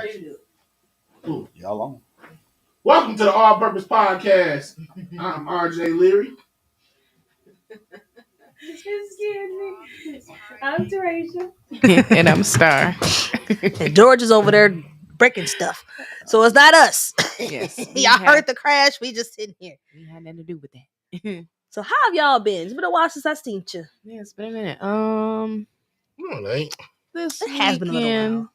How you do? Ooh, y'all on. Welcome to the All Purpose Podcast. I'm RJ Leary. You scared me. I'm Teresa. And I'm Star. And George is over there breaking stuff. So it's not us. Yes. Y'all heard the crash. We just sitting here. We had nothing to do with that. So how have y'all been? It's been a while since I seen you. Yeah, it's been a minute. No, it ain't. This It has been a little weekend, while.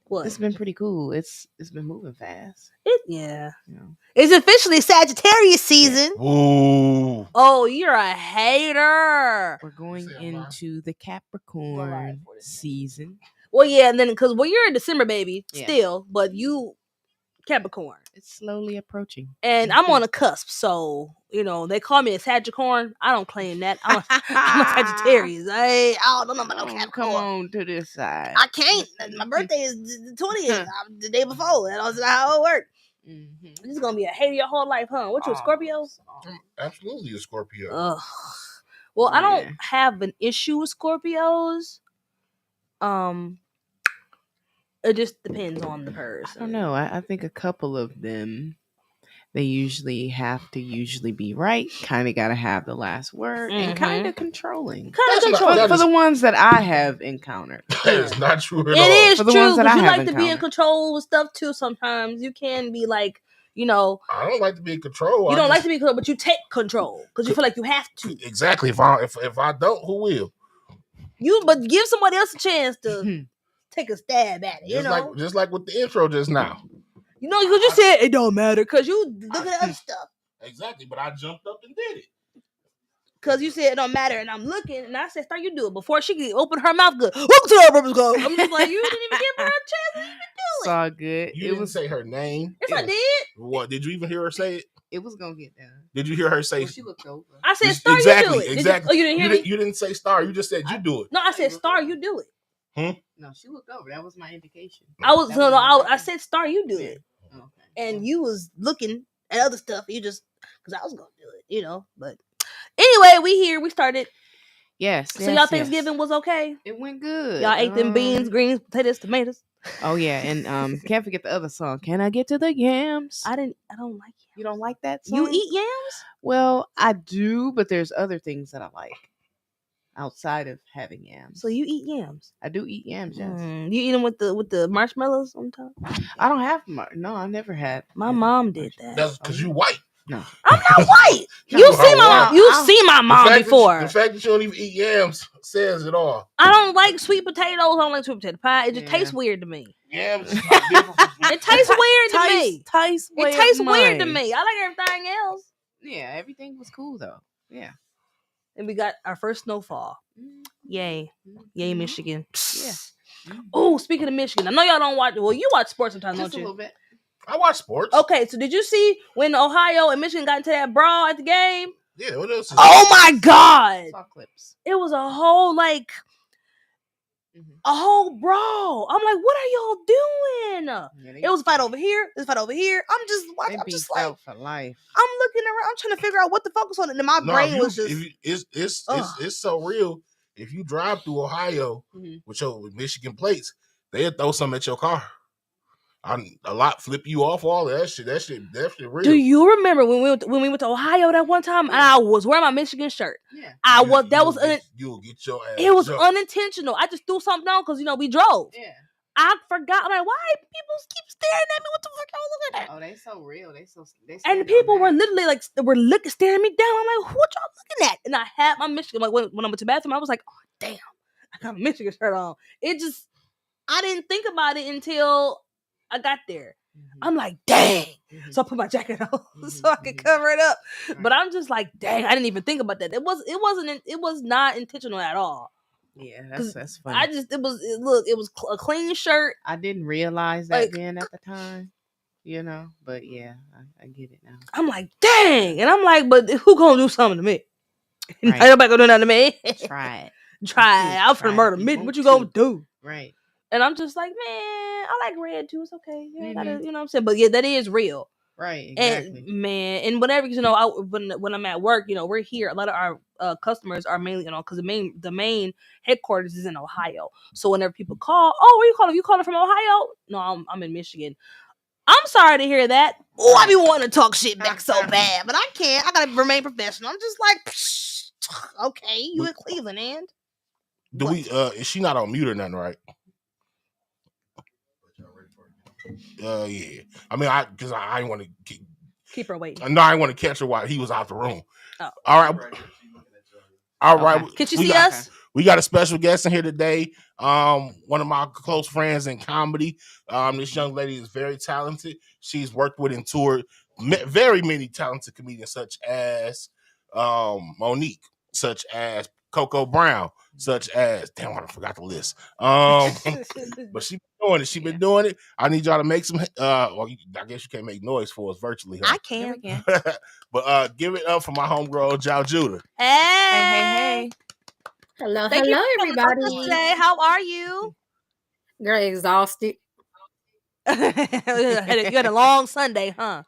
What? it's been pretty cool. It's been moving fast. Yeah. You know. It's officially Sagittarius season. Ooh. Oh, you're a hater. We're going Say I'm lying. into the Capricorn season. Well, yeah, and then because you're a December baby Yeah. still, but you Capricorn. It's slowly approaching. And I'm on a cusp, so they call me a Sagicorn. I don't claim that. I'm a Sagittarius. I don't know about no Capricorn. Come on to this side. I can't. My birthday is the 20th. The day before. That's not how it works. Mm-hmm. This is gonna be a hater your whole life, huh? What you, a Scorpio? I'm absolutely a Scorpio. Ugh. Well, I don't Yeah. have an issue with Scorpios. It just depends on the person. I don't know. I think a couple of them, they usually have to be right. Kind of got to have the last word and kind of controlling. For the ones that I have encountered. That is not true at all. It is For the true ones that because I you have like to be in encountered. control with stuff too. Sometimes you can be like, I don't like to be in control. you don't like to be in control, but you take control because you feel like you have to. Exactly. If I don't, who will? But give somebody else a chance to take a stab at it. Just like with the intro just now. Because you said it don't matter because you look at other stuff. Exactly, but I jumped up and did it. Because you said it don't matter, and I'm looking, and I said, "Start, you do it." Before she could open her mouth, good. Welcome to Our Purpose Club. I'm just like, you didn't even give her a chance to even do It's all good. You didn't say her name. Yes, I did. What? Did you even hear her say it? It was gonna get done. Did you hear her say? Well, she looked over. I said, "Star, exactly, you do it." Exactly. You didn't hear me? You didn't say Star. You just said you do it. No, I said, "Star, you do it." No, she looked over. That was my indication. I said, "Star, you do it," Okay. and you was looking at other stuff. You just because I was gonna do it, But anyway, we here. We started. Yes. So y'all Thanksgiving was okay? It went good. Y'all ate them beans, greens, potatoes, tomatoes. Oh yeah, and can't forget the other song. Can I get to the yams? I don't like yams. You don't like that song? You eat yams? Well, I do, but there's other things that I like outside of having yams. So you eat yams? I do eat yams. Yes. You eat them with the marshmallows on top? I don't have no. I never had. My mom did that. That's because you white. No, I'm not white. You've seen my mom before. The fact that you don't even eat yams says it all. I don't like sweet potatoes. I don't like sweet potato pie. It just tastes weird to me. Yams is different. It tastes weird to me. It tastes weird to me. I like everything else. Yeah, everything was cool though. Yeah. And we got our first snowfall. Yay. Yay, Michigan. Yeah. Oh, speaking of Michigan, I know y'all don't watch. Well, you watch sports sometimes, Just don't you? a little bit. I watch sports. Okay, so did you see when Ohio and Michigan got into that brawl at the game? Yeah, what else? Oh my God! Saw clips. It was a whole a whole brawl. I'm like, what are y'all doing? It was a fight over here. This fight over here. I'm just watching. I'm just like, out for life. I'm looking around. I'm trying to figure out what to focus on, and then my brain was just. It's so real. If you drive through Ohio with Michigan plates, they'll throw something at your car. A lot flip you off, all that shit. That shit real. Do you remember when we went to Ohio that one time? And I was wearing my Michigan shirt. Yeah, You'll get your ass. It was unintentional. I just threw something down because we drove. Yeah. I forgot. I'm like, why people keep staring at me? What the fuck y'all looking at? Oh, they so real. They and the people were literally staring me down. I'm like, what y'all looking at? And I had my Michigan. Like when I went to the bathroom, I was like, oh damn, I got a Michigan shirt on. I didn't think about it until I got there. I'm like, dang. So I put my jacket on so I could cover it up. But I'm just like, dang, I didn't even think about that. It was not intentional at all. Yeah, that's funny. It was a clean shirt. I didn't realize that then at the time, but yeah, I get it now. I'm like, dang. And I'm like, but who gonna do something to me? Right. Ain't nobody gonna do nothing to me. Try it. I'm finna murder me. What you gonna do? Right. And I'm just like, man, I like red too. It's okay. You gotta, you know what I'm saying? But yeah, that is real. Right. Exactly. And man, and whenever, when I'm at work, we're here. A lot of our customers are mainly, because the main headquarters is in Ohio. So whenever people call, oh, where you calling? You calling from Ohio? No, I'm in Michigan. I'm sorry to hear that. Oh, I be wanting to talk shit back so bad, but I can't. I gotta remain professional. I'm just like, psh, okay, you in Cleveland, and is she not on mute or nothing, right? Yeah. I mean, because I didn't want to keep her waiting. No, I want to catch her while he was out the room. Oh. All right. All right. Okay. Can you see us? We got a special guest in here today. One of my close friends in comedy. This young lady is very talented. She's worked with and toured very many talented comedians, such as Monique, such as Coco Brown, such as I forgot the list. But she been doing it. She been doing it. I need y'all to make some. Well, I guess you can't make noise for us virtually. Huh? I can. But give it up for my homegirl, Jao Judah. Hey. Hello, Thank hello, you everybody. Today. How are you? Girl, exhausted. You had a long Sunday, huh?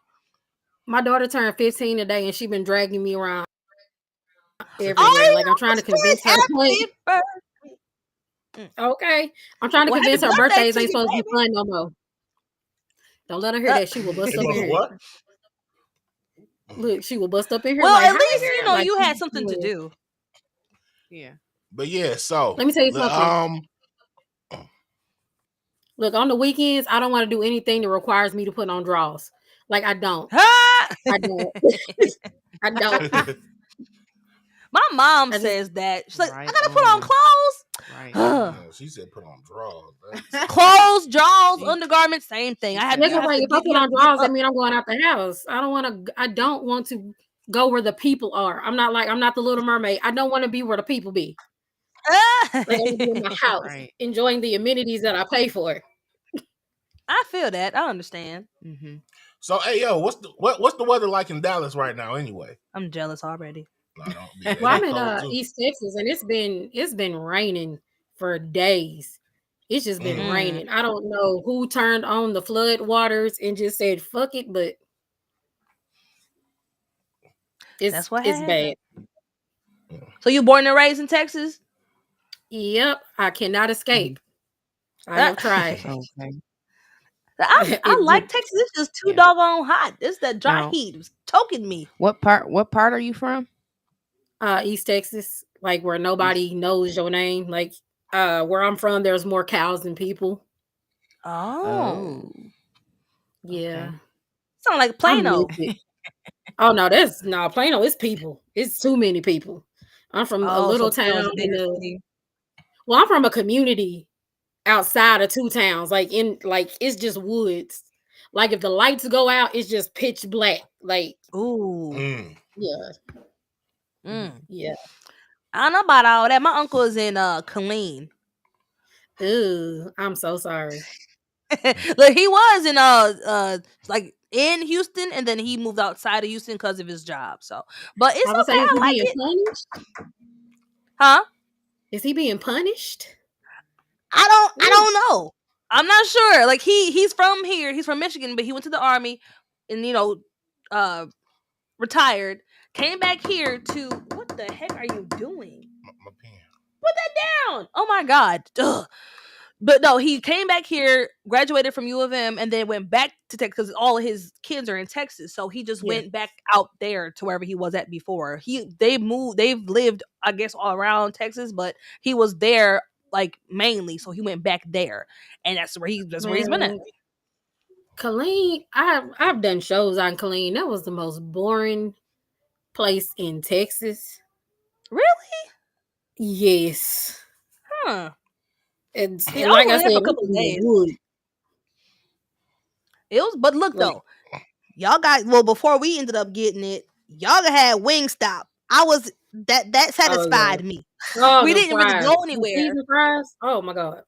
My daughter turned 15 today, and she been dragging me around everywhere. Like I'm trying to convince her. Okay, I'm trying to convince her birthdays ain't supposed to be fun no more. Don't let her hear that. She will bust up in here. What? Look, she will bust up in here. Well, like, at least you had something to do. Yeah. But yeah, so let me tell you something. Look, on the weekends, I don't want to do anything that requires me to put on drawers. Like I don't. I don't. I don't. My mom says that. She's like, I gotta put on clothes. Right. Yeah, she said put on drawers. Clothes, drawers, undergarments, same thing. If I put on drawers, that means I'm going out the house. I don't want to go where the people are. I'm not the Little Mermaid. I don't want to be where the people be. Like I want to be in my house, enjoying the amenities that I pay for. I feel that. I understand. Mm-hmm. So, hey, yo, what's the weather like in Dallas right now? Anyway, I'm jealous already. Well, I'm in East Texas, and it's been raining for days. It's just been raining. I don't know who turned on the flood waters and just said "fuck it," but it's bad. So you born and raised in Texas? Yep, I cannot escape. I have tried. Okay. I like Texas. It's just too doggone hot. It's that dry heat. It was choking me. What part are you from? East Texas, like where nobody knows your name. Like where I'm from, there's more cows than people. Oh. Yeah. Okay. Sound like Plano. Oh no, Plano is people. It's too many people. I'm from a little town I'm from a community outside of two towns. It's just woods. Like if the lights go out, it's just pitch black. Like yeah. Yeah. I don't know about all that. My uncle is in Killeen. Ooh, I'm so sorry. Look, he was in like in Houston, and then he moved outside of Houston because of his job. So, but it's okay. I like it. Punished? Huh? Is he being punished? I don't know. I'm not sure. Like he's from here. He's from Michigan, but he went to the army and retired. Came back here to what the heck are you doing? My pen. Put that down. Oh my God. Ugh. But no, he came back here, graduated from U of M, and then went back to Texas because all of his kids are in Texas. So he just went back out there to wherever he was at before. They've lived, I guess, all around Texas, but he was there like mainly. So he went back there, and that's where he's been at. Killeen, I've done shows on Killeen. That was the most boring place in Texas. Really? Yes. Huh. And like I said, a couple of days. It was, but look though, y'all got before we ended up getting it, y'all had Wingstop. I was that satisfied me. We didn't really go anywhere. Fries? Oh my God.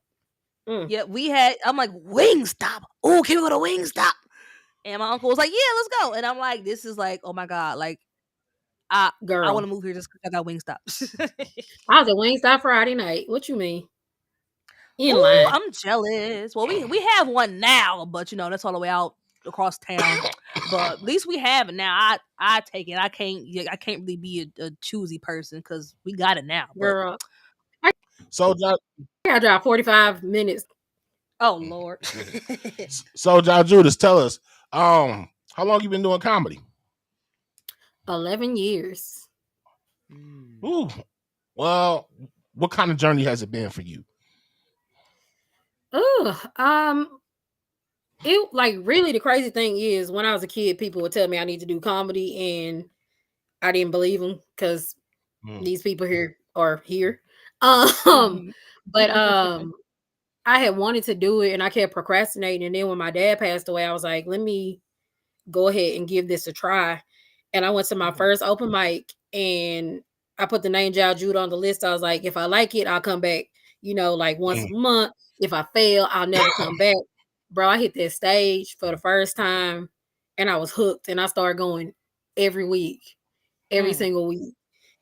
Yeah, we had. I'm like Wingstop. Oh, can we go to Wingstop? And my uncle was like, "Yeah, let's go." And I'm like, "This is like, oh my God, like, I want to move here just because I got Wingstop." I was at Wingstop Friday night. What you mean? I'm jealous. Well, we have one now, but that's all the way out across town. But at least we have it now. I take it. I can't really be a choosy person because we got it now. Girl, So, I drive 45 minutes. Oh Lord. So, Judas, tell us, how long you been doing comedy? 11 years. Ooh, well, what kind of journey has it been for you? It like really the crazy thing is when I was a kid, people would tell me I need to do comedy, and I didn't believe them because these people here are here. But I had wanted to do it, and I kept procrastinating. And then when my dad passed away, I was like, let me go ahead and give this a try. And I went to my first open mic, and I put the name Jal Judah on the list. I was like, if I like it, I'll come back, like once a month. If I fail, I'll never come back. Bro, I hit that stage for the first time, and I was hooked, and I started going every week, every single week.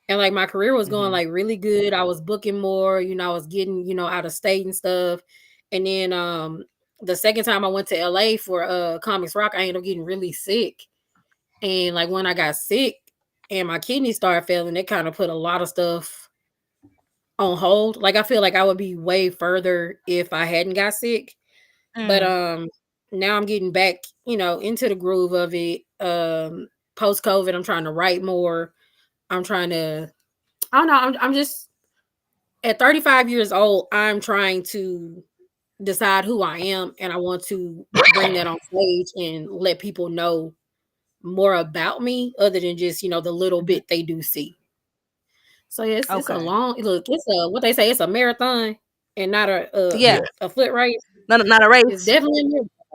And like my career was going like really good. I was booking more, I was getting, out of state and stuff. And then the second time I went to LA for Comics Rock, I ended up getting really sick. And like when I got sick and my kidneys started failing, it kind of put a lot of stuff on hold. Like I feel like I would be way further if I hadn't got sick. But now I'm getting back, into the groove of it. Post COVID, I'm trying to write more. I'm trying to, I don't know. I'm just at 35 years old. I'm trying to decide who I am, and I want to bring that on stage and let people know more about me other than just, the little bit they do see. So yeah, it's a long look. It's what they say. It's a marathon and not a foot race. Not a race. It's definitely a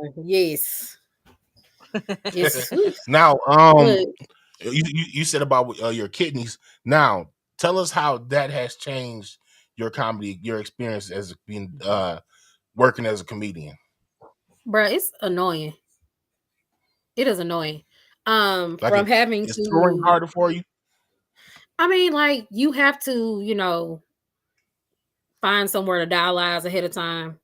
marathon. Yes. Yes. Now, you said about your kidneys. Now, tell us how that has changed your comedy, your experience as being working as a comedian. Bro, it's annoying. It is annoying. Like from having it's to touring harder for you. I mean, like you have to, find somewhere to dialyze ahead of time.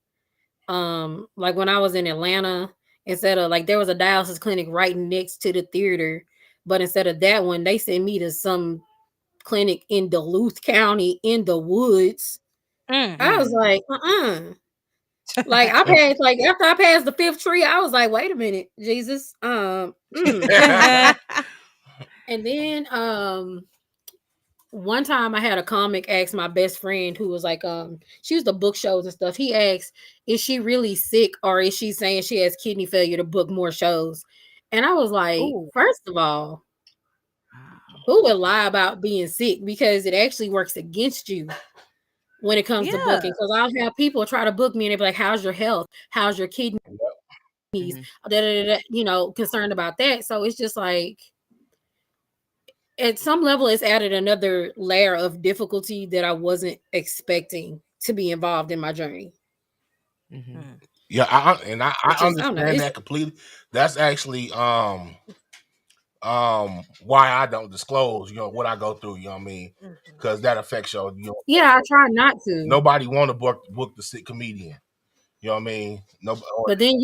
Like when I was in Atlanta, instead of like there was a dialysis clinic right next to the theater, but instead of that one, they sent me to some clinic in Duluth County in the woods. I was like, Like I passed, like after I passed the fifth tree, I was like, wait a minute, Jesus. And then one time I had a comic ask my best friend who was like, she was the book shows and stuff. He asked, is she really sick or is she saying she has kidney failure to book more shows? And I was like, first of all, who would lie about being sick? Because it actually works against you when it comes to booking. Because I'll have people try to book me and they'll be like, how's your health? How's your kidneys? Concerned about that. So it's just like, at some level, it's added another layer of difficulty that I wasn't expecting to be involved in my journey. Yeah, I understand that completely. That's actually why I don't disclose, what I go through. You know what I mean? Because that affects your. Yeah, I try not to. Nobody want to book the sick comedian. You know what I mean? But then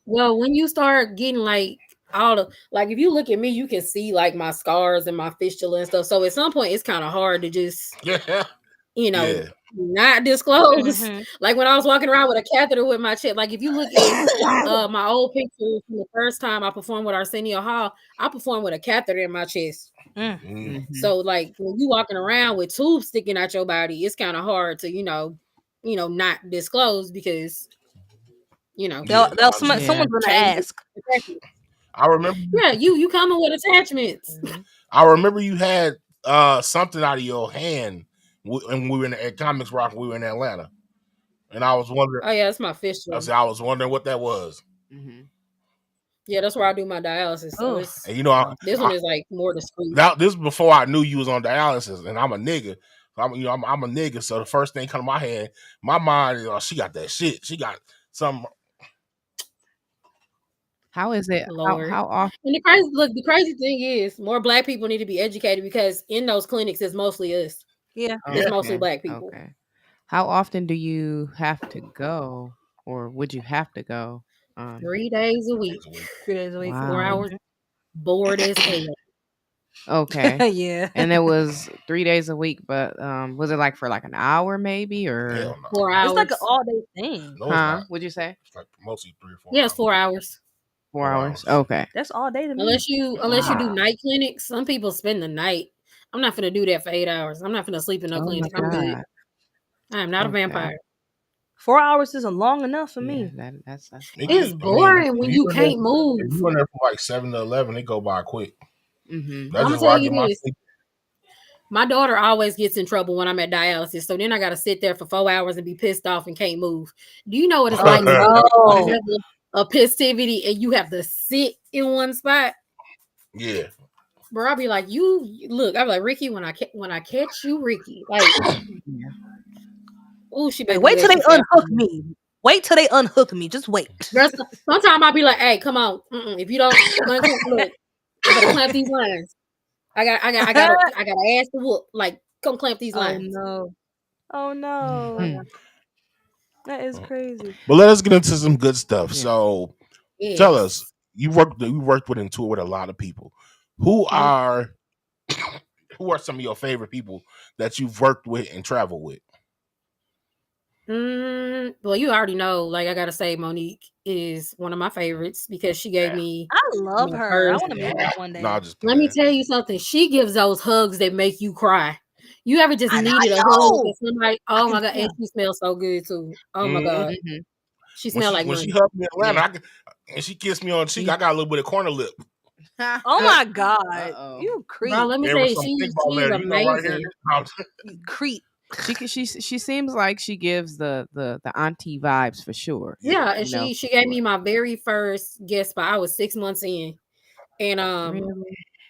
when you start getting like if you look at me, you can see like my scars and my fistula and stuff. So at some point, it's kind of hard to just not disclose. Like when I was walking around with a catheter with my chest. Like if you look at my old pictures from the first time I performed with Arsenio Hall, I performed with a catheter in my chest. So like when you walking around with tubes sticking out your body, it's kind of hard to not disclose because someone's gonna ask. I remember. Yeah, you coming with attachments. I remember you had something out of your hand when we were at Comics Rock. We were in Atlanta, and I was wondering. Oh yeah, that's my fistula. I was wondering what that was. Yeah, that's where I do my dialysis. So and this one is like more discreet. This was before I knew you was on dialysis, and I'm a nigga. I'm a nigga. So the first thing come to my head, my mind is, she got that shit. She got some. How is it? How often? And the crazy thing is, more Black people need to be educated because in those clinics, it's mostly us. Yeah, it's mostly Black people. Okay. How often do you have to go, or would you have to go 3 days a week. 3 days a week. Wow. 4 hours. Bored as hell. Okay. Yeah. And it was 3 days a week, but was it like for like an hour maybe or Hell no. 4 hours? It's like an all day thing. No, it's not. What'd you say? It's like mostly 3 or 4 Yeah, hours. it's 4 hours. 4 hours. Okay. That's all day to me. Unless you do night clinics. Some people spend the night. I'm not gonna do that for 8 hours. I'm not gonna sleep in no clinic. I'm good. I am not a vampire. 4 hours isn't long enough for me. That's it's boring when you can't move. If you in there from like 7 to 11, it go by quick. Mm-hmm. That's I'm just gonna why I tell you get my this. sleep. My daughter always gets in trouble when I'm at dialysis. So then I got to sit there for 4 hours and be pissed off and can't move. Do you know what it's like a passivity and you have to sit in one spot? Yeah. Bro, I'll be like, look, I'm like, Ricky, when I catch you, Ricky, like, oh, she wait till they unhook me. Wait till they unhook me. Just wait. Sometimes I'll be like, hey, come on. If you don't, look, you better clamp these lines. I got ass to whoop. Like, come clamp these lines. Oh no. That is crazy. But let us get into some good stuff. So tell us, you worked with and toured with a lot of people. Who are some of your favorite people that you've worked with and traveled with? Well, you already know. Like, I gotta say, Monique is one of my favorites because she gave me. I love her. I want to meet her one day. Let me tell you something. She gives those hugs that make you cry. You ever just needed a hug with somebody? Oh my god, and she smells so good too. Oh my god, she smells like when money. she hugged me in Atlanta, and she kissed me on the cheek. I got a little bit of corner lip. Oh my god, you creep! Bro, let me say, she's amazing. Right you creep. She seems like she gives the auntie vibes for sure. Yeah, and she gave me my very first guest spot. I was 6 months in, and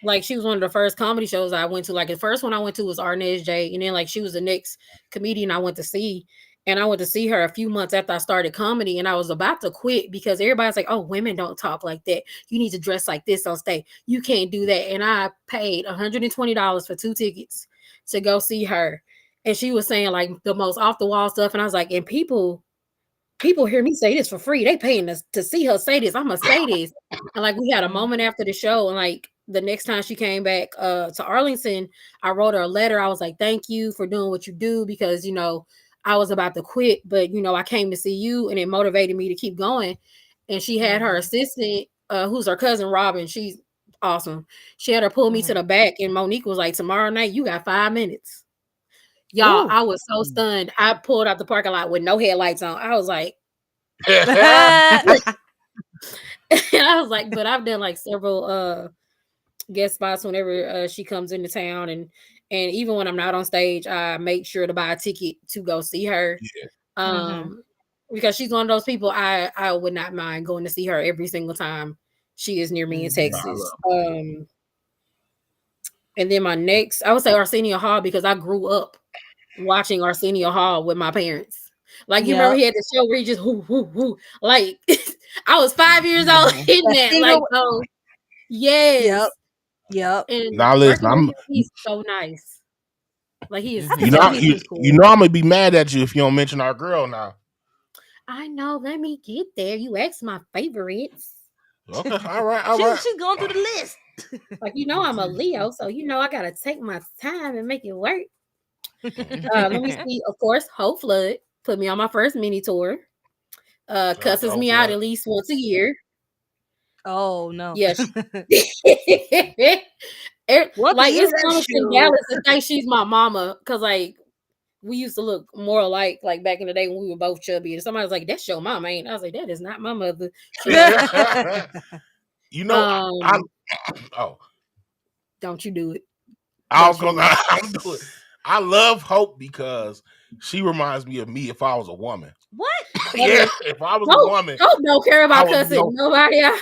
like she was one of the first comedy shows I went to. Like the first one I went to was Arnez J, and then like she was the next comedian I went to see. And I went to see her a few months after I started comedy, and I was about to quit because everybody's like, "Oh, women don't talk like that. You need to dress like this on stage. You can't do that." And I paid $120 for 2 tickets to go see her, and she was saying like the most off the wall stuff, and I was like, "And people hear me say this for free. They paying us to see her say this. I'm gonna say this." And like we had a moment after the show, and like the next time she came back to Arlington, I wrote her a letter. I was like, "Thank you for doing what you do because I was about to quit, but I came to see you and it motivated me to keep going." And she had her assistant, who's her cousin Robin. She's awesome. She had her pull me to the back, and Monique was like, "Tomorrow night, you got 5 minutes." Y'all, I was so stunned. I pulled out the parking lot with no headlights on. I was like, and I was like, but I've done like several guest spots whenever she comes into town, and even when I'm not on stage, I make sure to buy a ticket to go see her. Because she's one of those people I would not mind going to see her every single time she is near me in Texas. And then my next, I would say Arsenio Hall, because I grew up watching Arsenio Hall with my parents. Like you remember he had the show where he just whoo. Like I was 5 years old in that. Like yes. Yep. And now listen, he's so nice. Like he is. You know I'm gonna be mad at you if you don't mention our girl now. I know. Let me get there. You asked my favorites. Okay, all right. She's going through the list. Like I'm a Leo, so I gotta take my time and make it work. Let me see. Of course, Hope Flood put me on my first mini tour. Cusses me out at least once a year. Oh no! Yes. Like it's coming to Dallas to think she's my mama, because like we used to look more alike like back in the day when we were both chubby, and somebody was like, "That's your mama," ain't? I was like, "That is not my mother." Don't you do it? I'm do it. I love Hope because she reminds me of me if I was a woman. What? Yeah, if I was a woman, Hope don't care about cussing nobody out.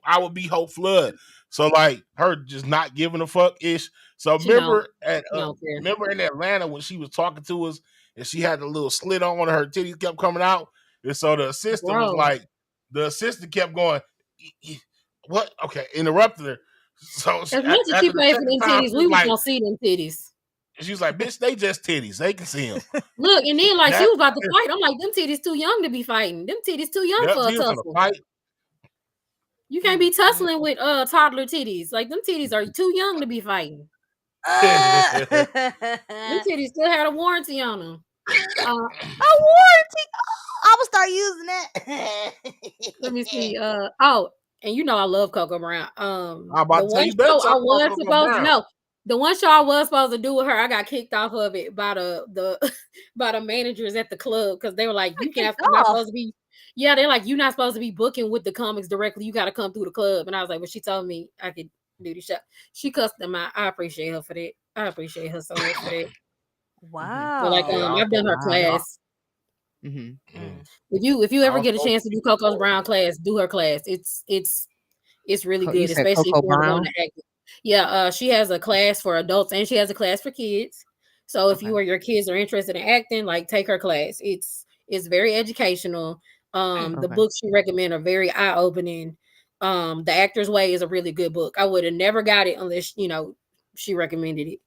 I would be Hope Flood. So like her just not giving a fuck ish. So remember in Atlanta when she was talking to us and she had the little slit on her titties kept coming out, and so the assistant was like, the assistant kept going, "What? Okay," interrupted her. So as much as she played for them titties, we was gonna see them titties. And she was like, bitch, they just titties. They can see them. Look, and then like she was about to fight. I'm like, them titties too young to be fighting. Them titties too young for a tussle. You can't be tussling with toddler titties. Like them titties are too young to be fighting. Them titties still had a warranty on them. A warranty. I will start using that. Let me see. And you know I love Coco Brown. I'm about to tell you better. The one show I was supposed to do with her, I got kicked off of it by the by the managers at the club because they were like, "You can't not supposed to be." Yeah, they're like, "You're not supposed to be booking with the comics directly. You got to come through the club." And I was like, "Well, she told me I could do the show." She cussed them out. I appreciate her for that. I appreciate her so much for that. Wow. But like, I've done her class. Mm-hmm. If you ever get a chance to do Coco's Brown class, do her class. It's really good, especially if you want to act. Yeah, she has a class for adults and she has a class for kids. So if you or your kids are interested in acting, like take her class. It's very educational. The books she recommend are very eye-opening. The Actor's Way is a really good book. I would have never got it unless she recommended it.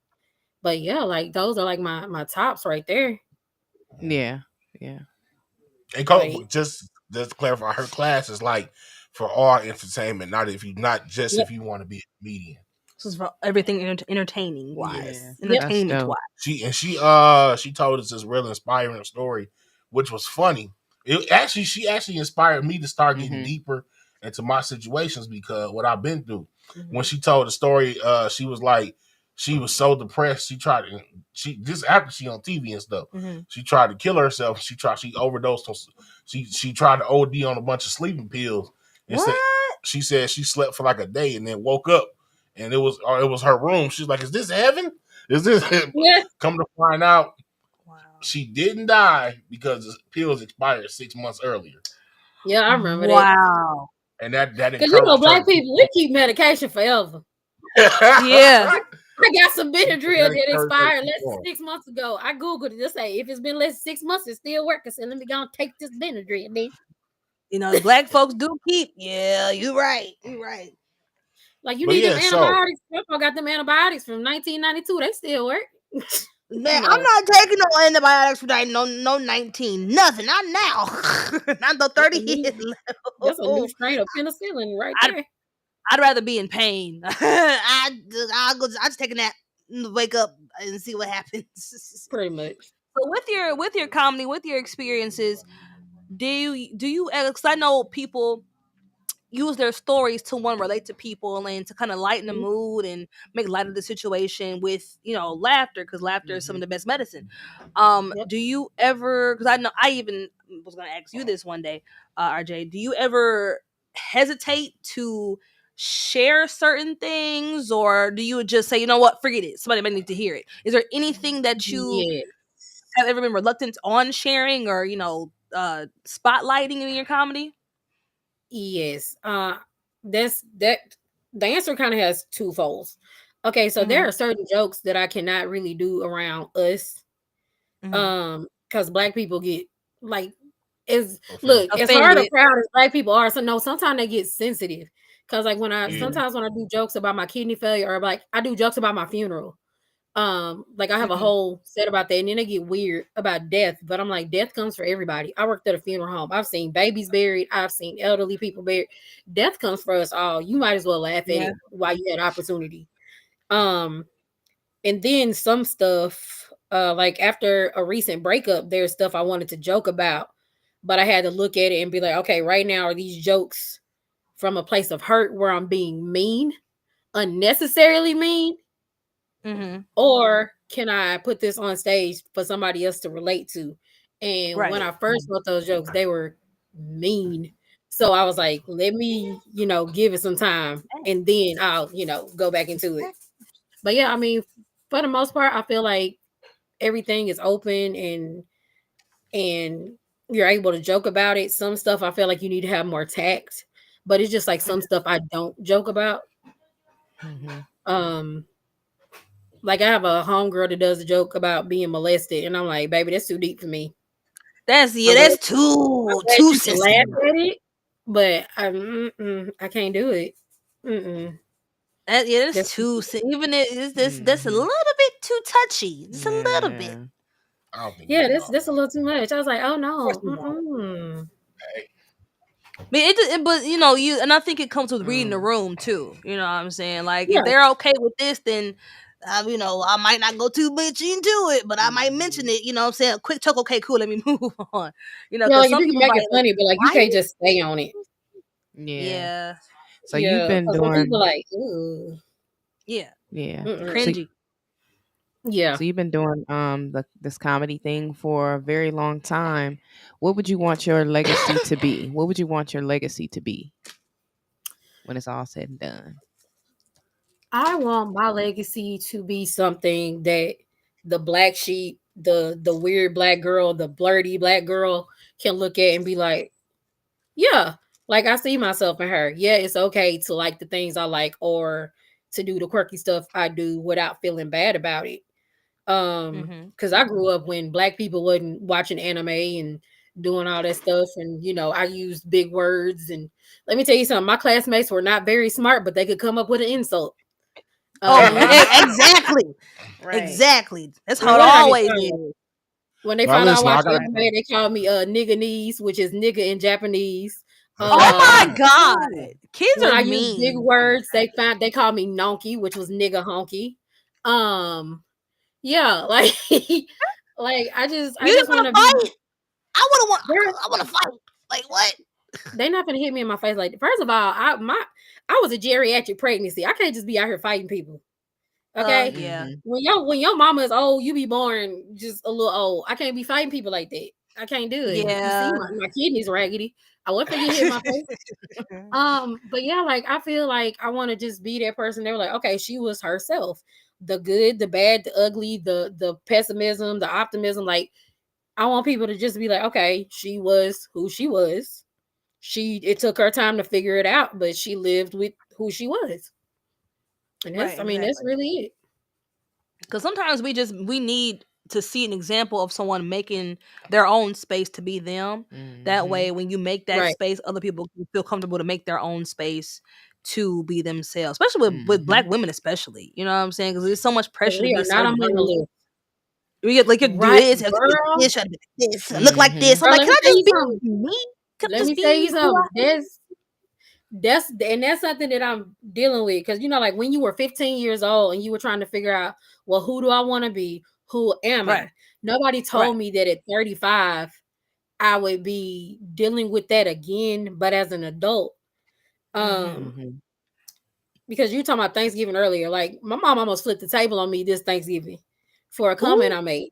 But yeah, like those are like my tops right there. Yeah. And just to clarify, her class is like for all entertainment, if you want to be a comedian. So it's for everything entertaining wise, entertainment wise. She told us this real inspiring story, which was funny. She actually inspired me to start getting deeper into my situations because what I've been through. When she told the story, she was like, she was so depressed. She just after she on TV and stuff, she tried to kill herself. She overdosed on. She tried to OD on a bunch of sleeping pills. And she said she slept for like a day and then woke up, and it was her room. She's like, "Is this heaven? Is this?" Come to find out, she didn't die because the pills expired 6 months earlier. Yeah, I remember that. Wow. And that because black people, we keep medication forever. Yeah. I got some Benadryl that expired less than 6 months ago. I googled it to say if it's been less than 6 months, it still works. I said, let me go and take this Benadryl. Then black folks do keep. Yeah, you're right. Like you need them antibiotics. I got them antibiotics from 1992. They still work. Man, I'm not taking no antibiotics for no 19. Nothing. Not now. Not the 30 years. That's a new strain of penicillin right there. I'd rather be in pain. I just take a nap, wake up, and see what happens. Pretty much. So with your comedy, with your experiences, do you? Because I know people use their stories to relate to people and to kind of lighten the mood and make light of the situation with laughter, because laughter is some of the best medicine. Do you ever? Because I know I even was going to ask you this one day, RJ. Do you ever hesitate to share certain things, or do you just say, you know what, forget it, somebody might need to hear it? Is there anything that you have ever been reluctant on sharing or spotlighting in your comedy? Yes. That's that. The answer kind of has two folds. Okay, so there are certain jokes that I cannot really do around us, because black people get like as hard or proud as black people are. So no, sometimes they get sensitive. Because like sometimes when I do jokes about my kidney failure, or like I do jokes about my funeral, like I have a whole set about that, and then they get weird about death. But I'm like, death comes for everybody. I worked at a funeral home. I've seen babies buried. I've seen elderly people buried. Death comes for us all. You might as well laugh at it while you had opportunity. And then some stuff, like after a recent breakup, there's stuff I wanted to joke about, but I had to look at it and be like, okay, right now are these jokes from a place of hurt where I'm being mean, unnecessarily mean, or can I put this on stage for somebody else to relate to? And when I first wrote those jokes, they were mean. So I was like, let me, give it some time, and then I'll, go back into it. But yeah, I mean, for the most part, I feel like everything is open and you're able to joke about it. Some stuff I feel like you need to have more tact. But it's just like some stuff I don't joke about. Like I have a homegirl that does a joke about being molested, and I'm like, baby, that's too deep for me. That's too sensitive. Laugh at it, but I can't do it. That's too. Even that's a little bit too touchy. Just a little bit. I don't think. Yeah, that's a little too much. I was like, oh no. I mean, but you know, and I think it comes with reading the room too. You know what I'm saying? Like, Yeah. if they're okay with this, then you know, I might not go too much into it, but I might mention it. You know what I'm saying? Quick talk, okay, cool. Let me move on. You know, because like, some you can people make it funny, but like you can't just stay on it. Yeah. So you've been doing people like, ooh. Yeah. Cringy. So you've been doing this comedy thing for a very long time. What would you want your legacy to be? What would you want your legacy to be when it's all said and done? I want my legacy to be something that the black sheep, the weird black girl, the blurty black girl can look at and be like, yeah, like I see myself in her. Yeah, it's okay to like the things I like or to do the quirky stuff I do without feeling bad about it. Because I grew up when black people wasn't watching anime and doing all that stuff, and you know, I used big words. And let me tell you something, my classmates were not very smart, but they could come up with an insult. Exactly. Right. Exactly. That's how it always is. When they found out I watched anime, they called me nigganese, which is nigga in Japanese. Oh my god, kids when are I mean. Use big words, they called me nonky, which was nigga honky. Yeah, like like I just want to fight. I want to fight. Like what? They not gonna hit me in my face. Like, first of all, I was a geriatric pregnancy. I can't just be out here fighting people. Okay. Yeah. When your mama is old, you be born just a little old. I can't be fighting people like that. I can't do it. Yeah. You see, my kidneys raggedy. I want to get hit in my face. But yeah, like I feel like I want to just be that person. They were like, okay, she was herself. The good, the bad, the ugly, the pessimism, the optimism. Like, I want people to just be like, okay, she was who she was. It took her time to figure it out, but she lived with who she was. And that's, that's really it. Because sometimes we need to see an example of someone making their own space to be them. That way, when you make that space, other people can feel comfortable to make their own space to be themselves, especially with black women, especially. You know what I'm saying? Because there's so much pressure to be not on the list. We get like you do this, this, look like this. I'm like, can I just be me? Let me tell you something. That's something that I'm dealing with, because you know, like when you were 15 years old and you were trying to figure out, well, who do I want to be? Who am I? Nobody told me that at 35 I would be dealing with that again, but as an adult. Because you were talking about Thanksgiving earlier. Like, my mom almost flipped the table on me this Thanksgiving for a comment I made.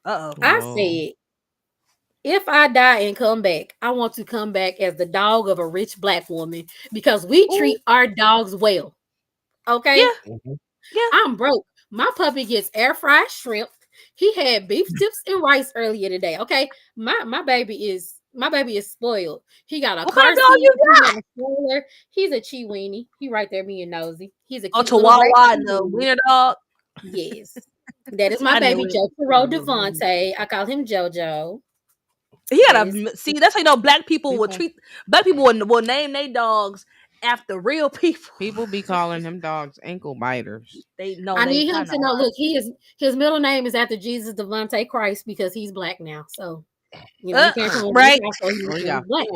I said, if I die and come back, I want to come back as the dog of a rich black woman, because we treat our dogs well. Okay? Yeah. I'm broke. My puppy gets air fried shrimp. He had beef tips and rice earlier today. Okay. My baby is spoiled. He got a car seat. He's a Chiweenie. He right there being nosy. He's a cute Chihuahua, the wiener dog. Yes. That is my baby, Jotaro Devontae. I call him JoJo. He gotta see. That's how you know black people will name their dogs after real people. People be calling them dogs ankle biters. I need him to know. Look, his middle name is after Jesus Devontae Christ, because he's black now. So you know, he can't come right. Black.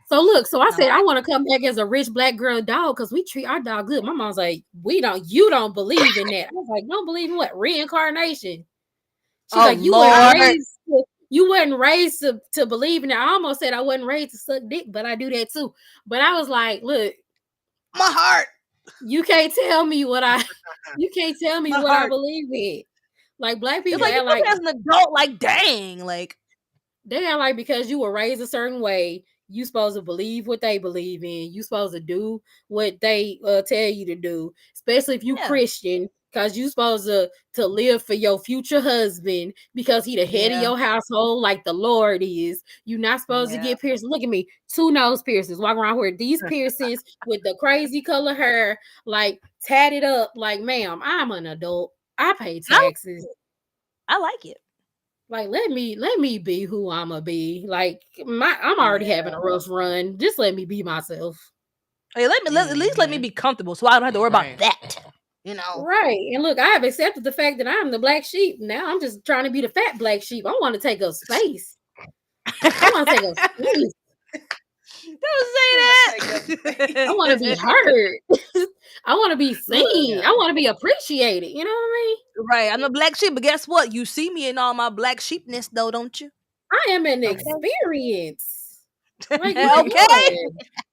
So look, so I said I want to come back as a rich black girl dog, because we treat our dog good. My mom's like, you don't believe in that. I was like, don't believe in what? Reincarnation. She's like, you wasn't raised to believe in it. I almost said I wasn't raised to suck dick, but I do that too. But I was like, look, my heart. You can't tell me what I believe in. Like, black people, it's like, as an adult, like, dang, like they are like, because you were raised a certain way, you supposed to believe what they believe in. You supposed to do what they tell you to do, especially if you Christian. Because you supposed to live for your future husband, because he the head of your household, like the Lord is. You're not supposed to get pierced. Look at me, 2 nose piercings, walking around here. These piercings with the crazy color hair, like tatted up. Like, ma'am, I'm an adult. I pay taxes. I like it. Like, let me be who I'ma be. Like, I'm already having a rough run. Just let me be myself. Hey, at least let me be comfortable, so I don't have to worry about that. You know, right? And look, I have accepted the fact that I'm the black sheep. Now I'm just trying to be the fat black sheep. I want to take up space. I want to take up space. Don't say that. I want to be heard. I want to be seen. I want to be appreciated. You know what I mean? Right. I'm a black sheep, but guess what? You see me in all my black sheepness, though, don't you? I am an experience. Like, okay.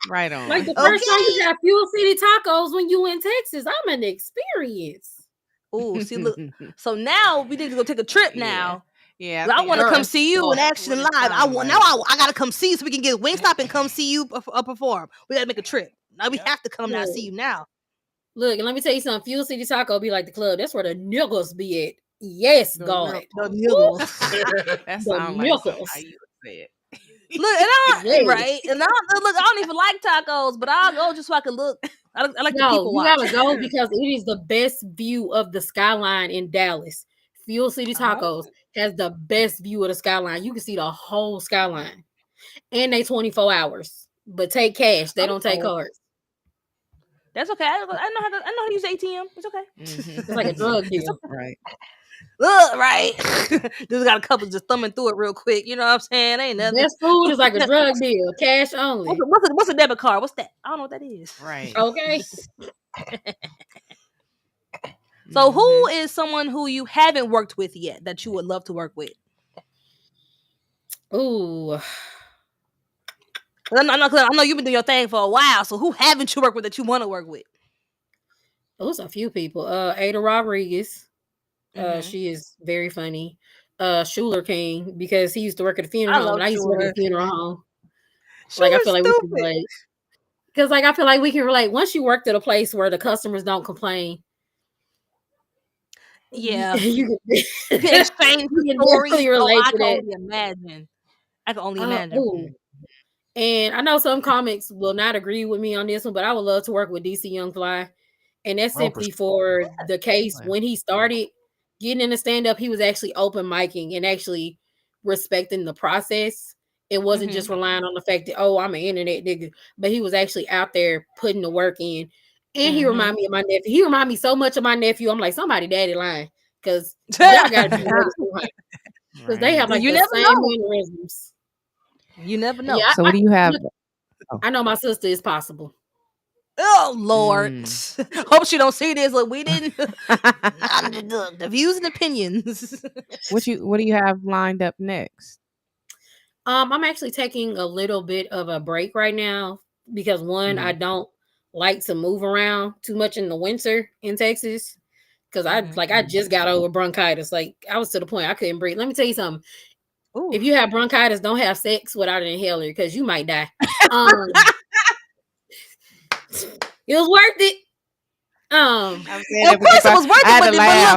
Right on. Like the first time you got Fuel City tacos when you in Texas, I'm an experience. Oh, see, look. So now we need to go take a trip now. Yeah, I want to come see you in action live. I gotta come see you so we can get Wingstop and come see you perform. We gotta make a trip. Now we have to come now see you now. Look, and let me tell you something. Fuel City Taco be like the club. That's where the niggas be at. Yes, God. The niggas. That sounds like how you would say it. Look, and right, and I don't even like tacos, but I'll go just so I can look. I like the people watch. You gotta go because it is the best view of the skyline in Dallas. Fuel City Tacos has the best view of the skyline. You can see the whole skyline, and they 24 hours. But take cash. They don't take cards. That's okay. I know how to use ATM. It's okay. Mm-hmm. It's like a drug deal, right? Look, right. Dude got a couple just thumbing through it real quick. You know what I'm saying? Ain't nothing. Best food is like a drug deal, cash only. What's a debit card? What's that? I don't know what that is. Right. Okay. So, who is someone who you haven't worked with yet that you would love to work with? Ooh. I know you've been doing your thing for a while. So, who haven't you worked with that you want to work with? There's a few people. Ada Rodriguez. She is very funny. Schuler King, because he used to work at a funeral home, and I used to work at a funeral home. Like, I feel like we can relate. Because, like, I feel like we can relate. Once you worked at a place where the customers don't complain, yeah, you can exchange stories. Relate I to can that. only imagine. I can only imagine. And I know some comics will not agree with me on this one, but I would love to work with DC Young Fly. And that's simply for the case when he started getting in the stand-up, he was actually open micing and actually respecting the process. It wasn't just relying on the fact that, oh, I'm an internet nigga, but he was actually out there putting the work in. And he reminded me of my nephew. He reminded me so much of my nephew. I'm like, somebody daddy lying. Because y'all got to be because they have like the same mannerisms. You never know. Yeah, so what do you have? I know my sister is possible. Oh Lord! Hope she don't see this. Like we didn't. The views and opinions. What do you have lined up next? I'm actually taking a little bit of a break right now because I don't like to move around too much in the winter in Texas because I just got over bronchitis. Like I was to the point I couldn't breathe. Let me tell you something. Ooh. If you have bronchitis, don't have sex without an inhaler because you might die. It was worth it. Of course it was worth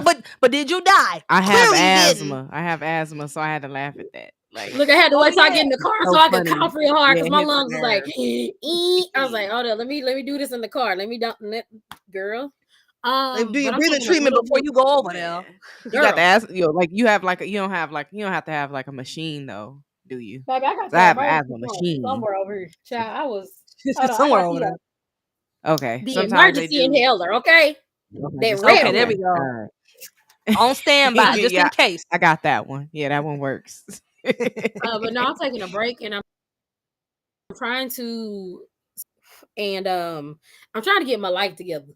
it, but did you die? I have asthma. I have asthma, so I had to laugh at that. Like, look, I had to wait till I get in the car so I could cough real hard because my lungs was like, I was like, hold on, let me do this in the car. Girl. Do your breathing treatment before you go over there. You got to ask, you have like you don't have to have like a machine though, do you? Baby, I have an asthma machine somewhere over here. Child, I was somewhere over there. Okay. The emergency inhaler, okay? Okay, there we go. Right. On standby, just in case. I got that one. Yeah, that one works. But no, I'm taking a break and I'm trying to get my life together.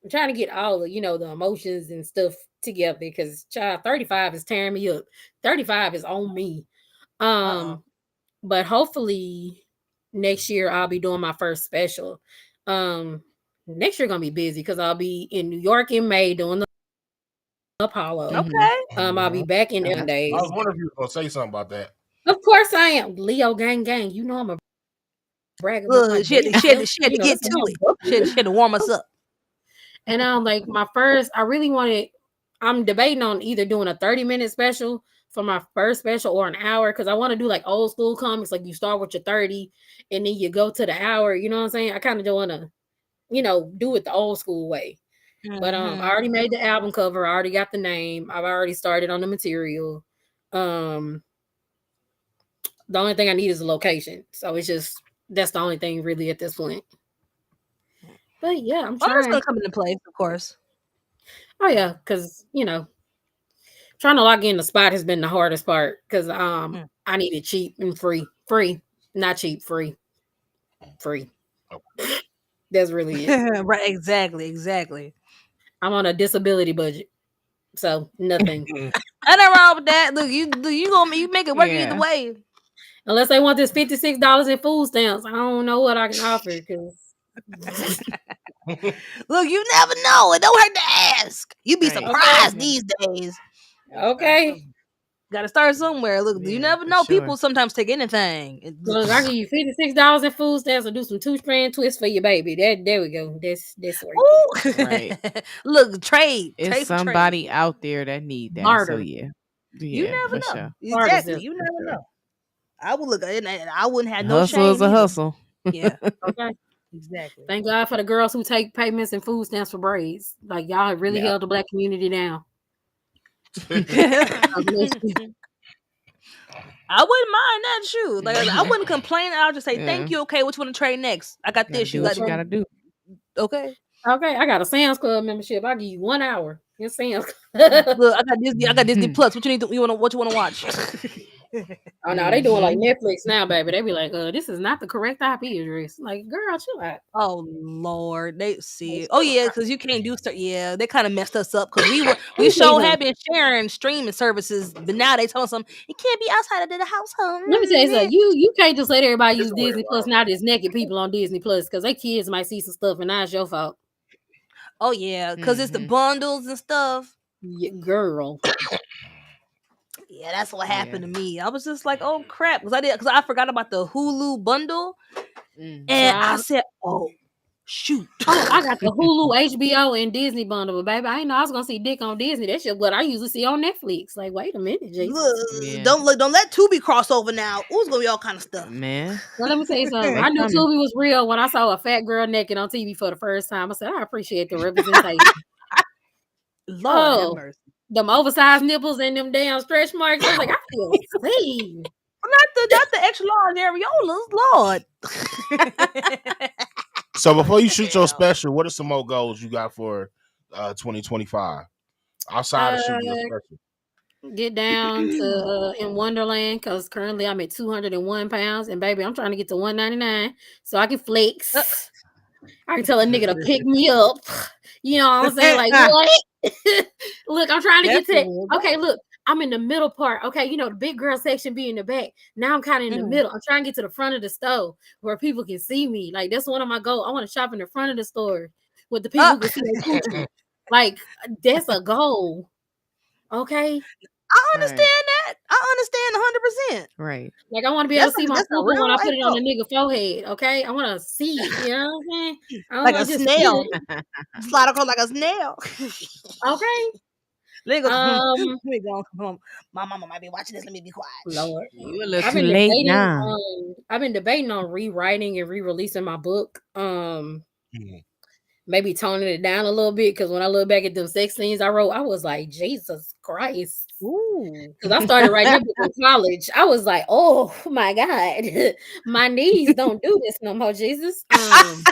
I'm trying to get all the, the emotions and stuff together because 35 is tearing me up. 35 is on me. But hopefully next year I'll be doing my first special. Next year gonna be busy because I'll be in New York in May doing the Apollo. Okay. I'll be back in them days. I was wondering if you were gonna say something about that. Of course I am. Leo gang. You know I'm a bragger. She had to get to it. She had to warm us up. And I'm like I'm debating on either doing a 30-minute special for my first special or an hour because I want to do like old school comics, like you start with your 30 and then you go to the hour. You know what I'm saying? I kind of don't want to, do it the old school way. But I already made the album cover. I already got the name. I've already started on the material. The only thing I need is a location. So that's the only thing really at this point. But yeah, I'm Well, that's trying. gonna come into place, of course. Oh yeah, because trying to lock in the spot has been the hardest part. Because I need it cheap and free, not cheap, free. That's really it. Right? Exactly. I'm on a disability budget, so nothing. I never wrong with that. Look, you make it work either way. Unless they want this $56 in food stamps, I don't know what I can offer. Cause look, you never know. It don't hurt to ask. You'd be surprised these days. Okay. Gotta start somewhere. Look, you never know. Sure. People sometimes take anything. Look, I give you $56 in food stamps and do some 2-strand twists for your baby. There we go. That's worth right. Look, trade. It's somebody out there that need that. Barter. So yeah, you never know. Sure. Exactly. You never know. I would look, and I wouldn't have no hustle shame. Is a hustle. Yeah. Okay. Exactly. Thank God for the girls who take payments and food stamps for braids. Like y'all have really held the Black community down. I wouldn't mind that shoe. Like I wouldn't complain. I'll just say thank you. Okay, which one to trade next? I got this. You gotta do. Okay. I got a Sam's Club membership. I'll give you 1 hour in Sam's Club. Look, I got Disney Plus. What you want to watch? Oh no, they doing like Netflix now, baby. They be like, this is not the correct IP address. Like, girl, chill out. Oh Lord, they see. Oh yeah, because you can't do stuff. Yeah, they kind of messed us up because we have been sharing streaming services, but now they tell us it can't be outside of the household. Let me tell you something. You can't just let everybody use Disney Plus. Now there's naked people on Disney Plus because their kids might see some stuff and now it's your fault. Oh yeah, because it's the bundles and stuff. Yeah, girl. Yeah, that's what happened to me. I was just like, oh crap, because I forgot about the Hulu bundle, and I said, oh shoot, I got the Hulu, HBO, and Disney bundle, but baby, I didn't know I was gonna see dick on Disney. That's just what I usually see on Netflix. Like, wait a minute, Jason. Don't let Tubi cross over now. Ooh, it's gonna be all kind of stuff, man. Well, let me tell you something. I knew Tubi was real when I saw a fat girl naked on TV for the first time. I said, I appreciate the representation. Lord have mercy. Them oversized nipples and them damn stretch marks. I was like, I feel seen. Not the extra large areolas, Lord. So before you shoot your special, what are some more goals you got for 2025 outside of shooting your special? Get down to in Wonderland because currently I'm at 201 pounds, and baby, I'm trying to get to 199 so I can flex. I can tell a nigga to pick me up. You know what I'm saying? Like, what? Look, I'm trying to get to that. Okay, look, I'm in the middle part. Okay, the big girl section be in the back. Now I'm kind of in the middle. I'm trying to get to the front of the store where people can see me. Like, that's one of my goals. I want to shop in the front of the store with the people who can see me. Like, that's a goal. Okay. I understand that. I understand 100%. Right. Like, I want to be able to see my poo when I put it on the nigga forehead. Okay. I want to see. You know what I'm saying? Like a snail. Slide across like a snail. Okay. Let me go home. My mama might be watching this. Let me be quiet. Lord. You a little too late now. I've been debating on rewriting and re-releasing my book. Maybe toning it down a little bit because when I look back at them sex scenes I wrote, I was like, Jesus Christ. Because I started writing that book in college. I was like, oh my God, my knees don't do this no more, Jesus. I'm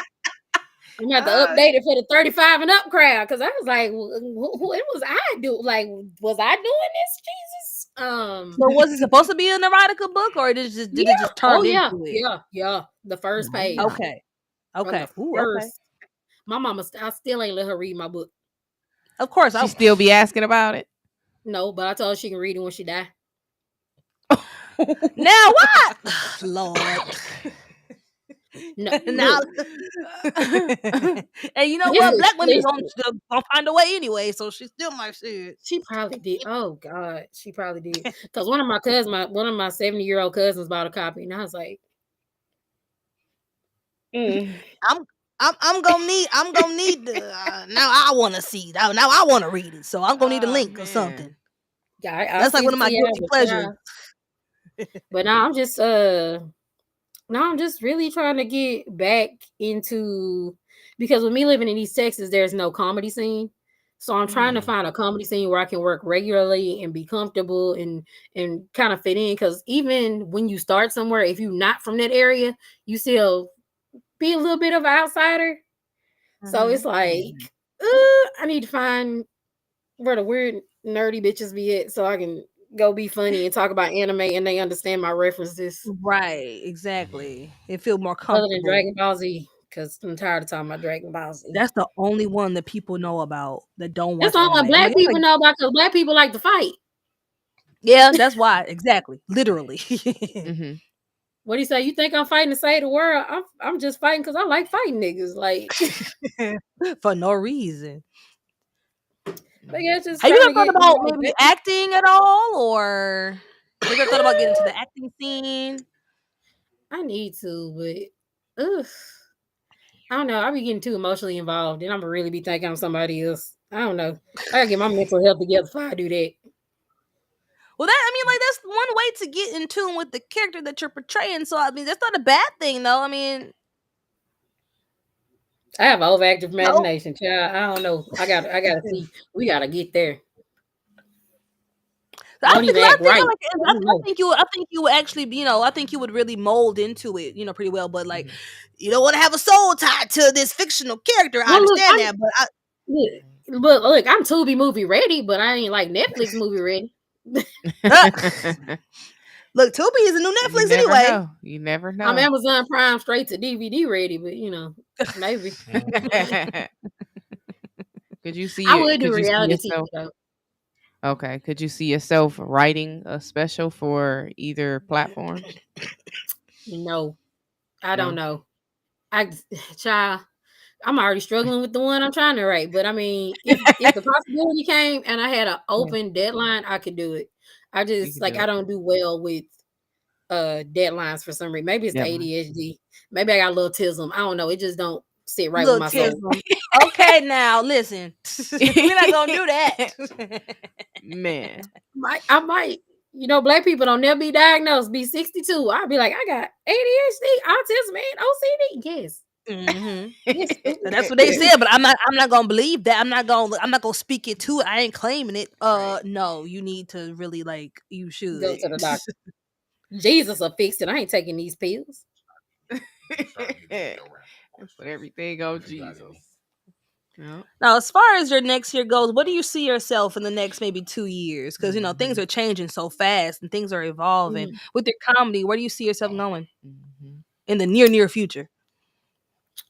gonna have to update it for the 35 and up crowd because I was like, what was I doing? Like, was I doing this, Jesus? So was it supposed to be an erotica book or did it just turn into it? Yeah. The first page. Okay. Okay. My mama, I still ain't let her read my book. Of course, she still be asking about it. No, but I told her she can read it when she die. Now what, Lord? No, now, and you know what? Black women gonna find a way anyway, so she still might see it. She probably did. Oh God, she probably did. Because one of my 70-year-old cousins bought a copy, and I was like, I'm gonna need the now I want to see now I want to read it, so I'm gonna need a link or something. Yeah, that's like one of my guilty pleasures. But now I'm just really trying to get back into, because with me living in East Texas, there's no comedy scene. So I'm trying to find a comedy scene where I can work regularly and be comfortable and kind of fit in. Because even when you start somewhere, if you're not from that area, you still be a little bit of an outsider. So it's like, I need to find where the weird nerdy bitches be at so I can go be funny and talk about anime and they understand my references. Right, exactly. It feel more Other than comfortable. Dragon Ball Z, because I'm tired of talking about Dragon Ball Z. That's the only one that people know about that don't watch That's all anime. Black people know about, because Black people like to fight. Yeah, that's why. Exactly. Literally. What do you say? You think I'm fighting to save the world? I'm just fighting because I like fighting niggas. Like for no reason. But yeah, just have you ever trying thought to about maybe acting at all, or have you ever thought about getting into the acting scene? I need to, but I don't know. I be getting too emotionally involved, and I'm gonna really be thinking I'm somebody else. I don't know. I gotta get my mental health together before I do that. Well, that's one way to get in tune with the character that you're portraying. So, I mean, that's not a bad thing, though. I mean, I have an overactive imagination, child. I don't know. I gotta see. We gotta get there. I think you would actually, I think you would really mold into it, pretty well. But like, you don't want to have a soul tied to this fictional character. I understand that, but look, I'm Tubi movie ready, but I ain't like Netflix movie ready. Look, Tubi is a new Netflix anyway. You never know. I'm Amazon Prime straight to DVD ready, but maybe. Could you see? I would do reality TV though. Okay. Could you see yourself writing a special for either platform? No, I don't know. I'm already struggling with the one I'm trying to write. But I mean, if the possibility came and I had an open deadline, I could do it. I just I don't do well with deadlines for some reason. Maybe it's the ADHD. Maybe I got a little autism. I don't know. It just don't sit right with my soul. Okay, now listen. We're not gonna do that. Man. I might. Black people don't never be diagnosed. Be 62. I'll be like, I got ADHD, autism, and OCD. Yes. So that's what they said, but I'm not gonna believe that. I'm not gonna speak it to it. I ain't claiming it. No, you need to really you should go to the doctor. Jesus will fix it. I ain't taking these pills. Put everything on Jesus. Yeah. Now, as far as your next year goes, what do you see yourself in the next maybe 2 years? Because things are changing so fast and things are evolving. With your comedy, where do you see yourself going in the near future?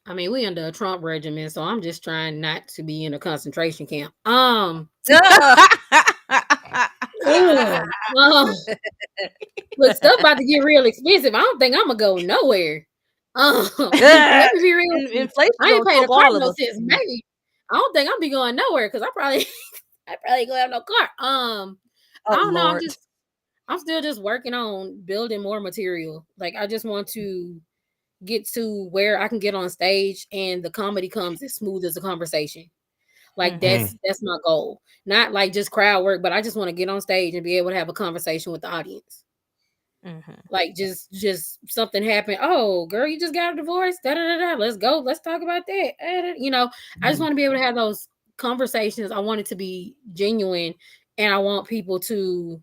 I mean, we under a Trump regimen, so I'm just trying not to be in a concentration camp. But stuff about to get real expensive. I don't think I'm gonna go nowhere. Let me be real. Inflation. I ain't paying a car no since May. I don't think I'll be going nowhere because I probably ain't gonna have no car. I don't know. I'm still just working on building more material. Like I just want to get to where I can get on stage and the comedy comes as smooth as a conversation. Like that's my goal. Not like just crowd work, but I just want to get on stage and be able to have a conversation with the audience. Like just something happened. Oh, girl, you just got a divorce. Da da da da. Let's go. Let's talk about that. I just want to be able to have those conversations. I want it to be genuine, and I want people to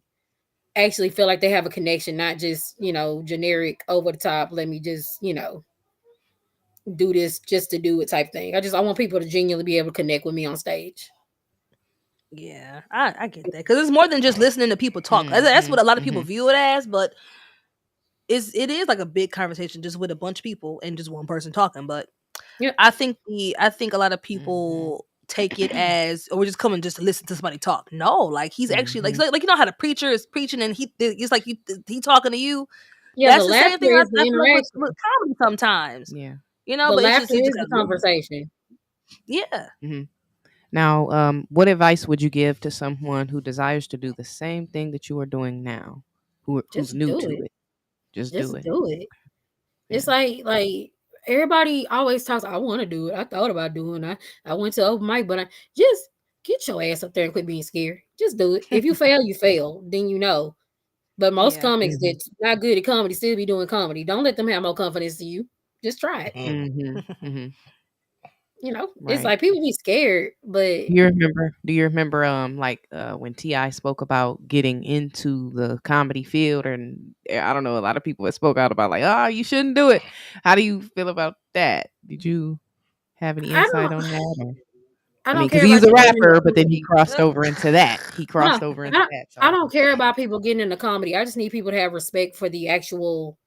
actually feel like they have a connection, not just generic, over the top. Let me just do this just to do it type thing. I want people to genuinely be able to connect with me on stage. Yeah, I get that because it's more than just listening to people talk. That's what a lot of people view it as, but it is like a big conversation just with a bunch of people and just one person talking. But I think a lot of people take it as, we're just coming just to listen to somebody talk. No, like he's actually like how the preacher is preaching and he's like he talking to you. Yeah, that's the same thing. That's with comedy sometimes. Yeah, but laughter is the conversation. Yeah. Now, what advice would you give to someone who desires to do the same thing that you are doing now, who's new to it? Just do it. It's like everybody always talks. I want to do it. I thought about doing it. I went to open mic, but I just get your ass up there and quit being scared. Just do it. If you fail, you fail. Then But most comics that's not good at comedy still be doing comedy. Don't let them have more confidence in you. Just try it. It's like people be scared, but do you remember when T.I. spoke about getting into the comedy field? And I don't know, a lot of people that spoke out about you shouldn't do it. How do you feel about that? Did you have any I insight don't. on that? I I don't mean, because care he was about a people getting into rapper, but then he comedy. crossed over into that. He crossed No, over into that. I So. don't care about people getting into comedy. I just need people to have respect for the actual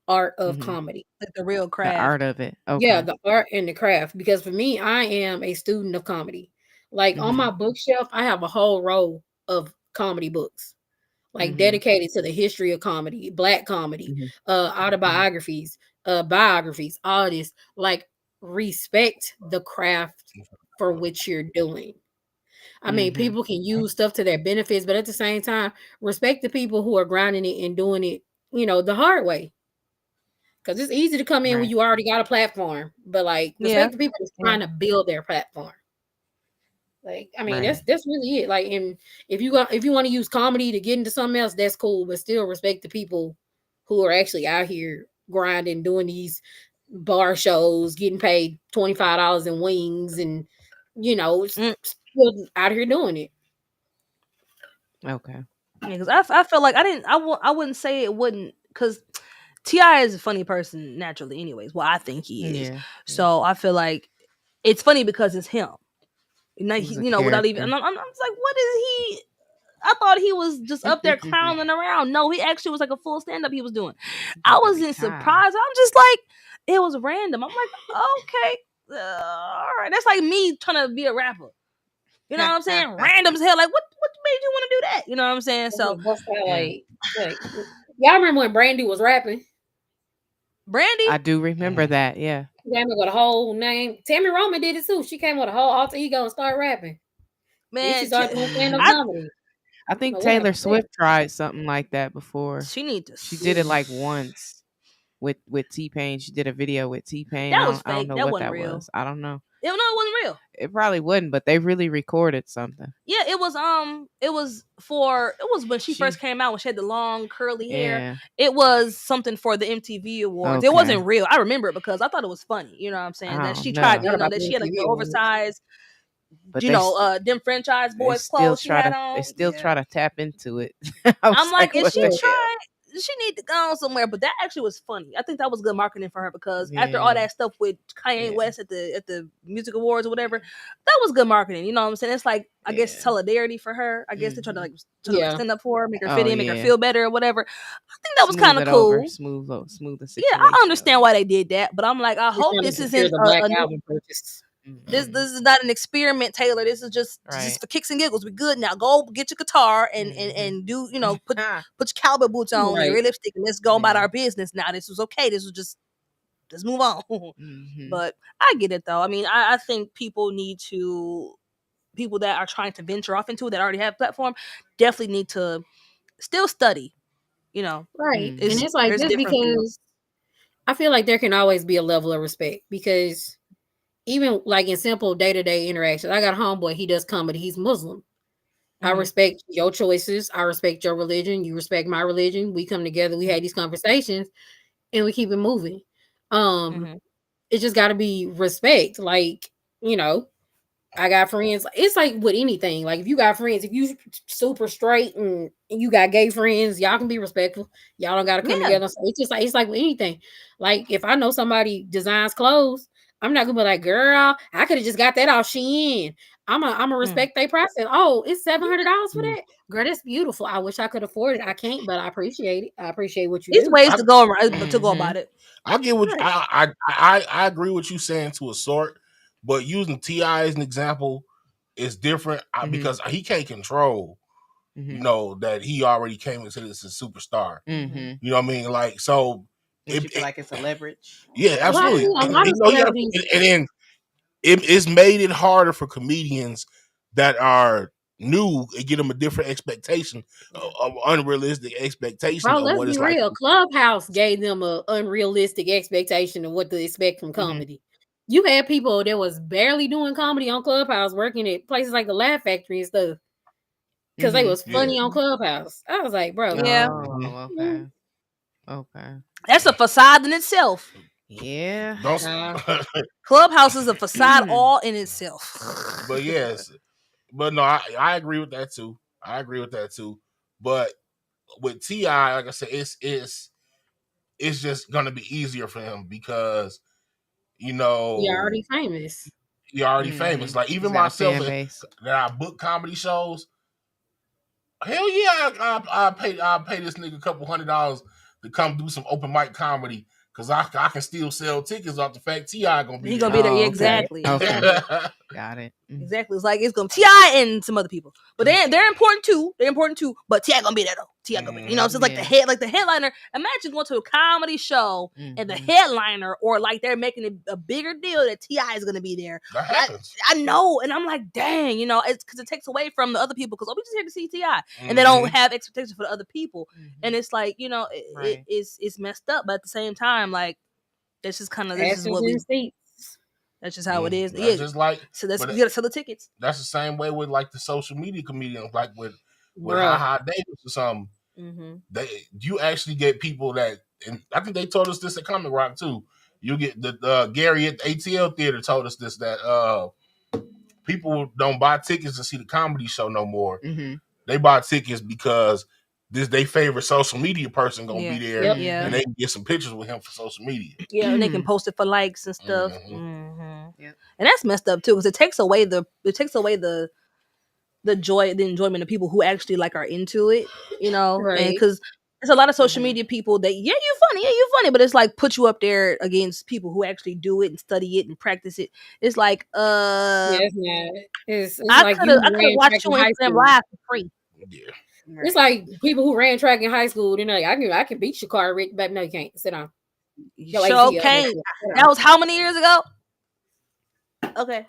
art of Mhm. comedy. Like the real The craft. art of it. Okay. Yeah, the art and the craft. Because for me, I am a student of comedy. Like on my bookshelf, I have a whole row of comedy books, like dedicated to the history of comedy, black comedy, autobiographies, biographies, all this. Like, respect the craft for which you're doing. I mean, people can use stuff to their benefits, but at the same time, respect the people who are grinding it and doing it, the hard way. Because it's easy to come in when Right. you already got a platform, but like Yeah. respect the people that's trying to build their platform. Like, I mean, Right. that's really it. Like, and if you want to use comedy to get into something else, that's cool, but still respect the people who are actually out here grinding, doing these bar shows, getting paid $25 in wings, and still out here doing it. Okay. Yeah, because I feel like I wouldn't say it wouldn't, because T.I. is a funny person naturally anyways. Well, I think he is. Yeah. So I feel like it's funny because it's him. He's a Without even, character. I'm just like, what is he? I thought he was just up there clowning around. No, he actually was like a full stand up he was doing. I wasn't surprised. I'm just like, it was random. I'm like, okay, all right. That's like me trying to be a rapper. You know what I'm saying? Random as hell. Like, what made you want to do that? You know what I'm saying? So, What's that like? Y'all remember when Brandy was rapping? Brandy? I do remember that. Yeah. She came up with a whole name. Tammy Roman did it too. She came with a whole alter ego and started rapping. Then she Man, started doing stand-up I comedy. I think What Taylor happened? Swift tried something like that before. she need to. She did it like once with T-Pain. She did a video with T-Pain. That was I don't fake. know That what wasn't that real. was. I don't know. No, it wasn't real. It probably wouldn't, but they really recorded something. Yeah, it was when she first came out, when she had the long curly hair. Yeah. It was something for the MTV Awards. It Okay. wasn't real. I remember it because I thought it was funny. You know what I'm saying? That she tried, no. that she had like the oversized, But them franchise boys clothes she had on. They still try to tap into it. I'm like, if what she the hell? tried, she need to go somewhere. But that actually was funny. I think that was good marketing for her, because after all that stuff with Kanye West at the music awards or whatever, that was good marketing. You know what I'm saying? It's like, I guess, solidarity for her. I guess they try to like stand up for her, make her fit in, make her feel better or whatever. I think that was kind of cool. Smooth the situation. Yeah, I understand why they did that, but I'm like, I hope this isn't the Black Album purchase. This is not an experiment, Taylor. This is just for kicks and giggles. We're good now. Go get your guitar and do, put your cowboy boots on, your lipstick, and let's go about our business now. This was okay. This was just, let's move on. But I get it though. I mean, I think people that are trying to venture off into it, that already have a platform, definitely need to still study. Right. And it's like, just because I feel like there can always be a level of respect, because even like in simple day-to-day interactions, I got a homeboy, he does comedy, he's Muslim. I respect your choices, I respect your religion, you respect my religion, we come together, we had these conversations, and we keep it moving. It just got to be respect. Like, I got friends, it's like with anything, like if you got friends, if you super straight and you got gay friends, y'all can be respectful, y'all don't got to come together. So it's like with anything. Like if I know somebody designs clothes, I'm not gonna be like, girl, I could have just got that off Shein. I'm a respect their price. And it's $700 for that. Girl, that's beautiful. I wish I could afford it. I can't, but I appreciate it. I appreciate what you do. It's ways to go about it. I get what I agree with you saying to a sort, but using T.I. as an example is different because he can't control. That he already came into this as a superstar. You know what I mean? Like, so you feel like it's a leverage. Yeah, absolutely. And then it's made it harder for comedians that are new and get them a different expectation, unrealistic expectation. Bro, of let's what be it's real. like. Clubhouse gave them an unrealistic expectation of what to expect from comedy. You had people that was barely doing comedy on Clubhouse working at places like the Laugh Factory and stuff because they was funny on Clubhouse. I was like, bro. Yeah. Okay. That's a facade in itself. Yeah. Clubhouse is a facade all in itself. But yes. But no, I agree with that too. But with T.I., like I said, it's just gonna be easier for him because you know, you're already famous. You're already famous. Like even myself, that I book comedy shows. Hell yeah, I pay this nigga a couple $100 to come do some open mic comedy because I can still sell tickets off the fact T.I. gonna be there. He gonna be there. Exactly. Got it. Exactly. It's like it's gonna T.I. and some other people, but they're important too. They're important too. But T.I. gonna be there though. T.I. gonna be there. You know, it's just like the headliner. Imagine going to a comedy show and the headliner, or like they're making it a bigger deal that T.I. is gonna be there. That happens. I know, and I'm like, dang, you know, it's because it takes away from the other people because we just here to see T.I. and they don't have expectations for the other people, and it's like, you know, it's messed up, but at the same time, like this is kind of what we see. That's just how it is. That's just like so. You gotta sell the tickets. That's the same way with like the social media comedians, like with Ha Davis or something. You actually get people that, and I think they told us this at Comic Rock too. You get the Gary at the ATL Theater told us this, that people don't buy tickets to see the comedy show no more. They buy tickets because this they favorite social media person gonna be there, and they can get some pictures with him for social media. Yeah, and they can post it for likes and stuff. And that's messed up too, because it takes away the joy, the enjoyment of people who actually like are into it, you know. Right. And because there's a lot of social media people that you're funny, but it's like put you up there against people who actually do it and study it and practice it. It's like it's I could have watched you on Instagram Live for free. Yeah. Right. It's like people who ran track in high school. You know, like, I can beat your car, Rick, but no, you can't. Sit down. Sure can't. That was how many years ago? Okay.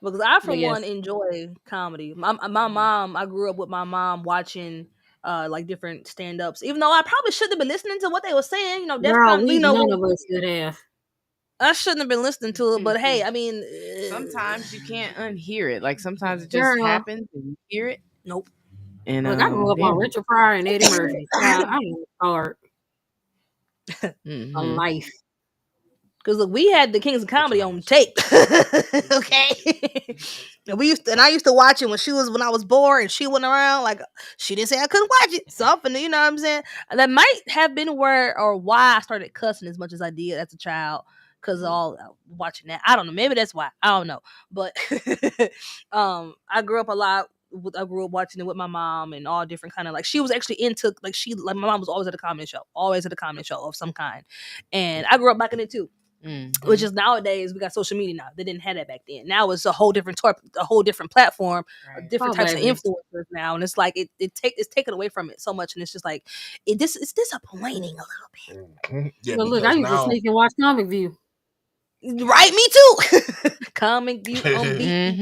Because I, for one, enjoy comedy. My mom, I grew up with my mom watching like different stand-ups. Even though I probably shouldn't have been listening to what they were saying. You know, none of us should have. I shouldn't have been listening to it, but hey, I mean, sometimes you can't unhear it. Like sometimes it just happens and you hear it. Nope. And look, I grew up on Richard Pryor and Eddie Murphy. I'm hard. On life. Because look, we had the Kings of Comedy on tape. Okay. And I used to watch it when I was bored and she went around. Like she didn't say I couldn't watch it. So you know what I'm saying? That might have been why I started cussing as much as I did as a child. Because all watching that, I don't know. Maybe that's why. I don't know. But I grew up a lot. I grew up watching it with my mom and all different kind of, like, she was actually into, like, my mom was always at a comedy show of some kind. And I grew up back in it too. Which is nowadays we got social media now. They didn't have that back then. Now it's a whole different platform, different types of influencers now, and it's like it's taken away from it so much, and it's just like it's disappointing a little bit. Yeah, well, look, I used to sneak and watch Comic View. Right, me too. Comic View on BET.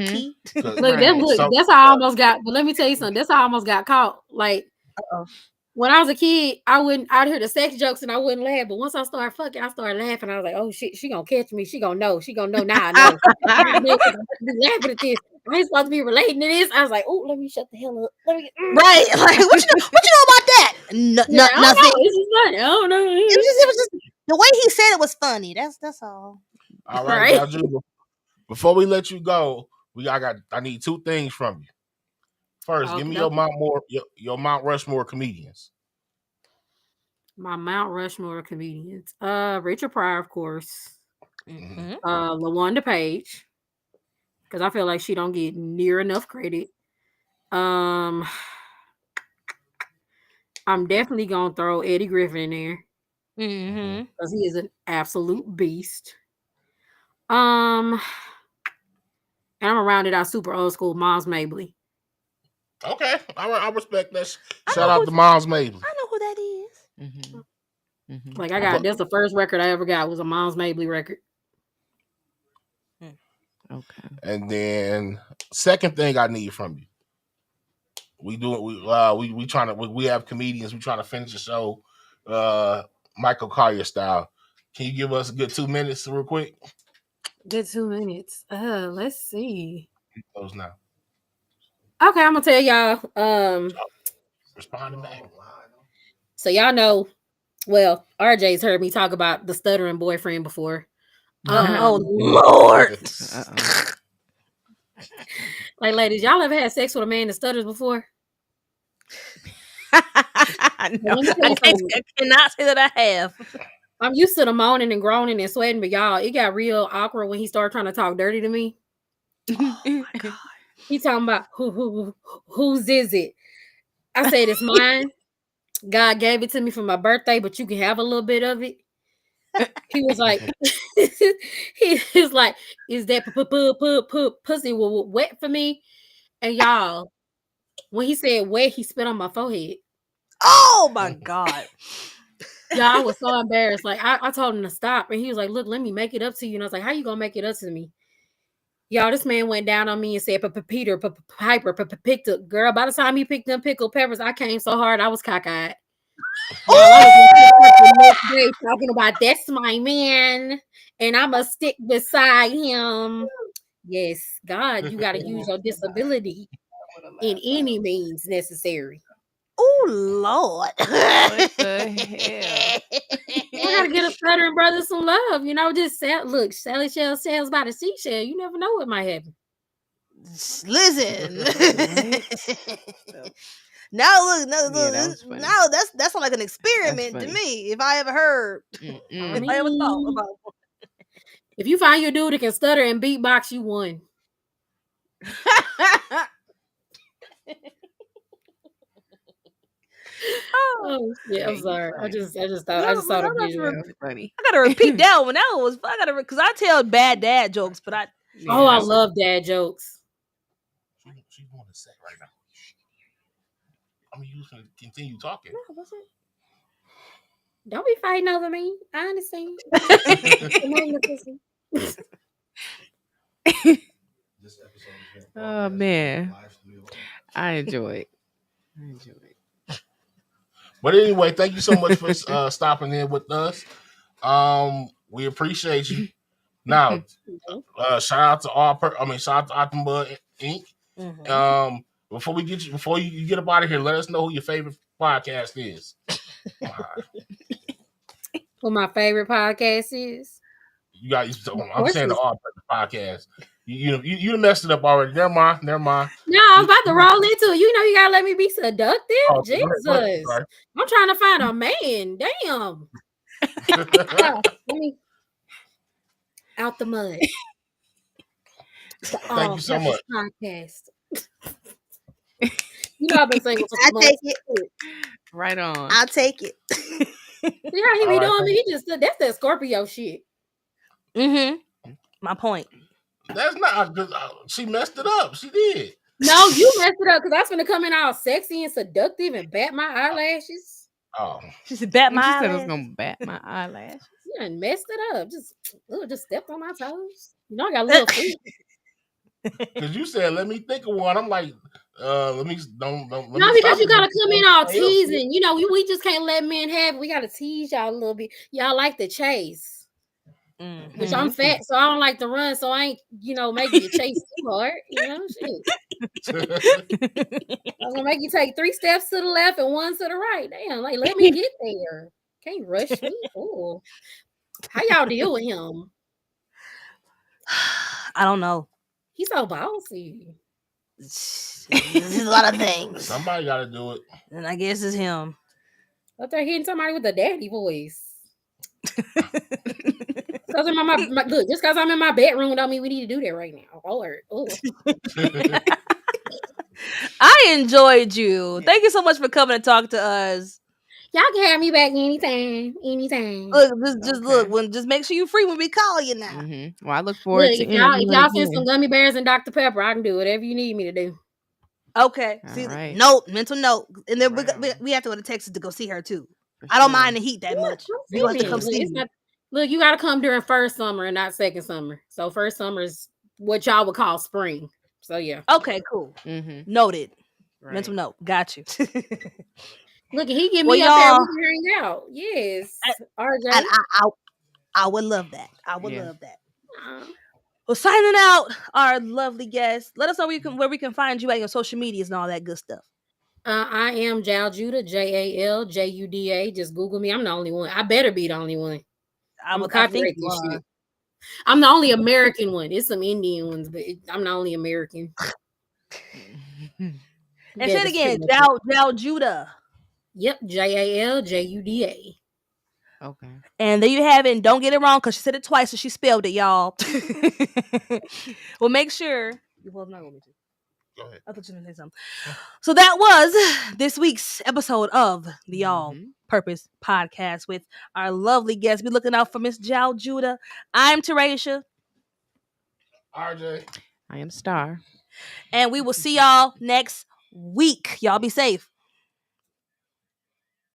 That's how I almost got. But let me tell you something. That's how I almost got caught. Like. When I was a kid, I'd hear the sex jokes and I wouldn't laugh. But once I started fucking, I started laughing. I was like, oh shit, she gonna catch me. She gonna know now. I know. I'm laughing at this. I ain't supposed to be relating to this. I was like, oh, let me shut the hell up. Right. Like, what you know about that? Nothing. I don't know. It was just the way he said it was funny. That's all. All right, Juju, before we let you go, I need two things from you. First, give me your Mount Rushmore comedians. My Mount Rushmore comedians. Richard Pryor, of course. LaWanda Page, because I feel like she don't get near enough credit. I'm definitely gonna throw Eddie Griffin in there because he is an absolute beast. And I'm gonna round it out super old school, Miles Mabley. Okay, I respect that. Shout out to Miles Mabley. I know who that is. Like that's the first record I ever got was a Miles Mabley record. Okay. And then second thing I need from you. We have comedians. We trying to finish the show, Michael Collier style. Can you give us a good 2 minutes real quick? Good 2 minutes. Let's see. Those now. Okay, I'm gonna tell y'all. Responding back. So y'all know, well, RJ's heard me talk about the stuttering boyfriend before. Oh Lord! Like, ladies, y'all ever had sex with a man that stutters before? No, I cannot say that I have. I'm used to the moaning and groaning and sweating, but y'all, it got real awkward when he started trying to talk dirty to me. Oh my God. He talking about whose is it? I said it's mine. God gave it to me for my birthday, but you can have a little bit of it. He was like, he was like, is that pussy wet for me? And y'all, when he said wet, he spit on my forehead. Oh my God. Y'all, I was so embarrassed. Like I told him to stop, and he was like, "Look, let me make it up to you." And I was like, "How you gonna make it up to me?" Y'all, this man went down on me and said, "Peter, Piper, picked up." Girl, by the time he picked them pickled peppers, I came so hard I was cockeyed. Y'all, I was the next day talking about that's my man, and I'ma stick beside him. Yes, God, you got to use your disability in any means necessary. Oh Lord. What the hell? I gotta get a stuttering brother some love, just look, Sally Shell sails by the seashell. You never know what might happen. Listen. Now look, now that's like an experiment to me. If I ever heard, if I ever thought about. If you find your dude that can stutter and beatbox, you won. Oh yeah, I'm sorry. I just saw the visual. Funny. I gotta repeat that one. That was because I tell bad dad jokes, but I love dad jokes. She's going to say right now. I mean, you can continue talking. No, what's it? Don't be fighting over me. I understand. Oh man, I enjoy it. But anyway, thank you so much for stopping in with us. We appreciate you. Now, shout out to shout out to OutOf MudINC. Mm-hmm. Before you get up out of here, let us know who your favorite podcast is. What my favorite podcast is? I'm saying the All Podcast. You messed it up already. Never mind. No, I'm about to roll into it. You gotta let me be seductive. Jesus, I'm trying to find a man. Damn. Let me out the mud. Thank you so much. Podcast. I've been single for months. Take it. Right on. I'll take it. He be doing me. That's that Scorpio shit. Mm-hmm. My point. That's not. She messed it up. She did. No, you messed it up because I was gonna come in all sexy and seductive and bat my eyelashes. Oh, she said bat my eyelashes. Said I was gonna bat my eyelashes. You done messed it up. Just stepped on my toes. I got a little feet. Because you said, let me think of one. I'm like, let me don't. No, because you gotta come in all teasing. We just can't let men have it. We gotta tease y'all a little bit. Y'all like to chase. Mm-hmm. Which I'm fat, so I don't like to run, so I ain't, making you chase too hard. Shit. I was gonna make you take 3 steps to the left and 1 to the right. Damn, like let me get there. Can't rush me. Ooh. How y'all deal with him? I don't know. He's so bossy. There's a lot of things. Somebody got to do it, and I guess it's him. Up there hitting somebody with a daddy voice. Look, just because I'm in my bedroom don't mean we need to do that right now. Oh. I enjoyed you. Thank you so much for coming and talk to us. Y'all can have me back anytime. Look, just make sure you're free when we call you now. Mm-hmm. Well, I look forward to if y'all send some gummy bears and Dr. Pepper, I can do whatever you need me to do. Okay. Right. Mental note. And then we have to go to Texas to go see her too. I don't mind the heat that much. You have to come see me. Look, you got to come during first summer and not second summer. So first summer is what y'all would call spring. So yeah. Okay, cool. Mm-hmm. Noted. Right. Mental note. Got you. Look, he give me up there. We can hang out. Yes, RJ. I would love that. I would love that. Well, signing out, our lovely guest. Let us know where we can find you at your social medias and all that good stuff. I am Jaljuda, JALJUDA. Just Google me. I'm the only one. I better be the only one. I'm copyright this shit. I'm the only American one. It's some Indian ones, but I'm the only American. And say it again, Jaljuda. Yep, JALJUDA. Okay. And there you have it. And don't get it wrong because she said it twice, so she spelled it, y'all. Well, make sure. Well, not going to. Go ahead. I thought you were going to say something. So that was this week's episode of the All Purpose Podcast with our lovely guests. We're looking out for Miss Jal Judah. I'm Teresha. RJ. I am Star. And we will see y'all next week. Y'all be safe.